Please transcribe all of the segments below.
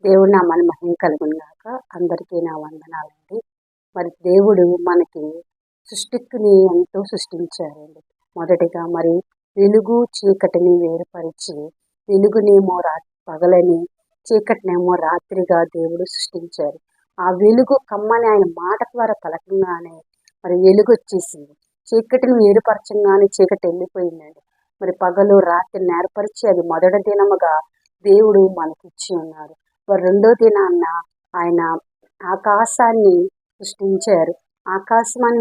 దేవుడు నామాన్ని మహిమ కలుగును గాక. అందరికీ నా వందనాలండి. మరి దేవుడు మనకి సృష్టిని ఎంతో సృష్టించారండి. మొదటిగా మరి వెలుగు చీకటిని వేరుపరిచి వెలుగునేమో పగలని చీకటినేమో రాత్రిగా దేవుడు సృష్టించారు. ఆ వెలుగు కమ్మని ఆయన మాట ద్వారా పలకంగానే మరి వెలుగు వచ్చేసింది. చీకటిని వేరుపరచంగానే చీకటి వెళ్ళిపోయిందండి. మరి పగలు రాత్రిని ఏర్పరిచి అది మొదటి దినముగా దేవుడు మనకిచ్చి ఉన్నారు. రెండో దినాన్న ఆయన ఆకాశాన్ని సృష్టించారు. ఆకాశం అని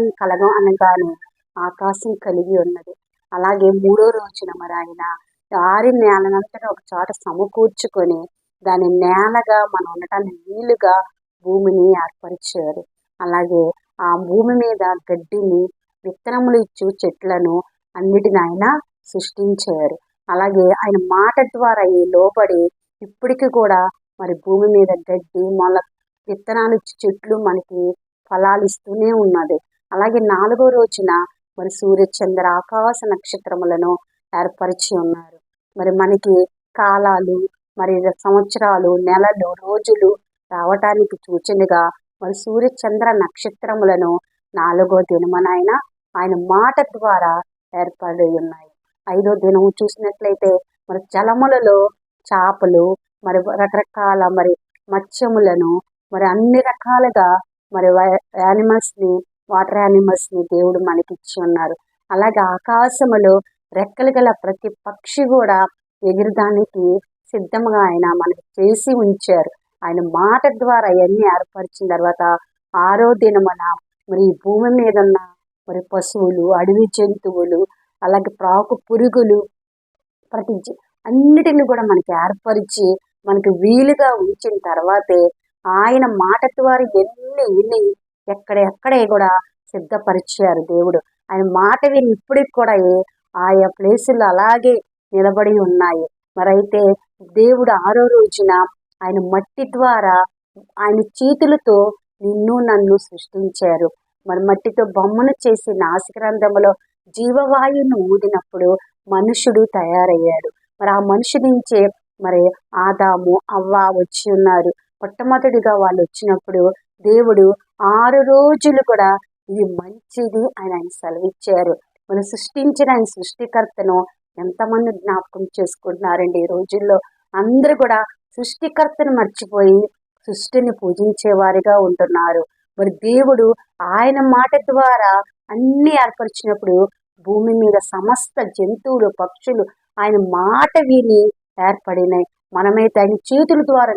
అనగానే ఆకాశం కలిగి ఉన్నది. అలాగే మూడో రోజున మరి ఆయన ఆరిన నేలనంతటా ఒక చోట సమకూర్చుకొని దాని నేలగా మనం ఉండటానికి వీలుగా భూమిని ఏర్పరిచారు. అలాగే ఆ భూమి మీద గడ్డిని విత్తనములు ఇచ్చు చెట్లను అన్నిటిని ఆయన సృష్టించారు. అలాగే ఆయన మాట ద్వారా లోబడి ఇప్పటికీ కూడా మరి భూమి మీద గడ్డి విత్తనాలు ఇచ్చి చెట్లు మనకి ఫలాలు ఇస్తూనే ఉన్నది. అలాగే నాలుగో రోజున మరి సూర్య చంద్ర ఆకాశ నక్షత్రములను ఏర్పరిచి ఉన్నారు. మరి మనకి కాలాలు మరి సంవత్సరాలు నెలలు రోజులు రావటానికి సూచనగా మరి సూర్య చంద్ర నక్షత్రములను నాలుగో దినమున ఆయన మాట ద్వారా ఏర్పడి ఉన్నాయి. ఐదో దినము చూసినట్లయితే మరి జలములలో చేపలు మరి రకరకాల మరి మత్స్యములను మరి అన్ని రకాలుగా మరి వాటర్ యానిమల్స్ని దేవుడు మనకి ఇచ్చి ఉన్నారు. అలాగే ఆకాశములో రెక్కలు గల ప్రతి పక్షి కూడా ఎగిరడానికి సిద్ధంగా ఆయన మనకి చేసి ఉంచారు. ఆయన మాట ద్వారా అవన్నీ ఏర్పరిచిన తర్వాత ఆరో దినమున మరి ఈ భూమి మీద ఉన్న మరి పశువులు, అడవి జంతువులు, అలాగే ప్రాకు పురుగులు ప్రతి అన్నిటిని కూడా మనకి ఏర్పరిచి మనకి వీలుగా ఉంచిన తర్వాతే ఆయన మాట ద్వారా ఎన్ని ఎక్కడే కూడా సిద్ధపరిచారు దేవుడు. ఆయన మాట విని ఇప్పటికి కూడా ఆయా ప్లేసులు అలాగే నిలబడి ఉన్నాయి. మరైతే దేవుడు ఆరో రోజున ఆయన మట్టి ద్వారా ఆయన చేతులతో నిన్ను నన్ను సృష్టించారు. మరి మట్టితో బొమ్మను చేసి నాసికారంధ్రములో జీవవాయువును ఊదినప్పుడు మనుషుడు తయారయ్యాడు. మరి ఆ మనిషి నుంచే మరి ఆదాము అవ్వ వచ్చి ఉన్నారు. మొట్టమొదటిగా వాళ్ళు వచ్చినప్పుడు దేవుడు 6 రోజులు కూడా ఇది మంచిది ఆయన సెలవిచ్చారు. మనం సృష్టించిన ఆయన సృష్టికర్తను ఎంతమంది జ్ఞాపకం చేసుకుంటున్నారండి ఈ రోజుల్లో. అందరూ కూడా సృష్టికర్తను మర్చిపోయి సృష్టిని పూజించేవారిగా ఉంటున్నారు. మరి దేవుడు ఆయన మాట ద్వారా అన్ని ఏర్పరిచినప్పుడు భూమి మీద సమస్త జంతువులు పక్షులు ఆయన మాట విని ఏర్పడినాయి. మనమైతే ఆయన చేతుల ద్వారా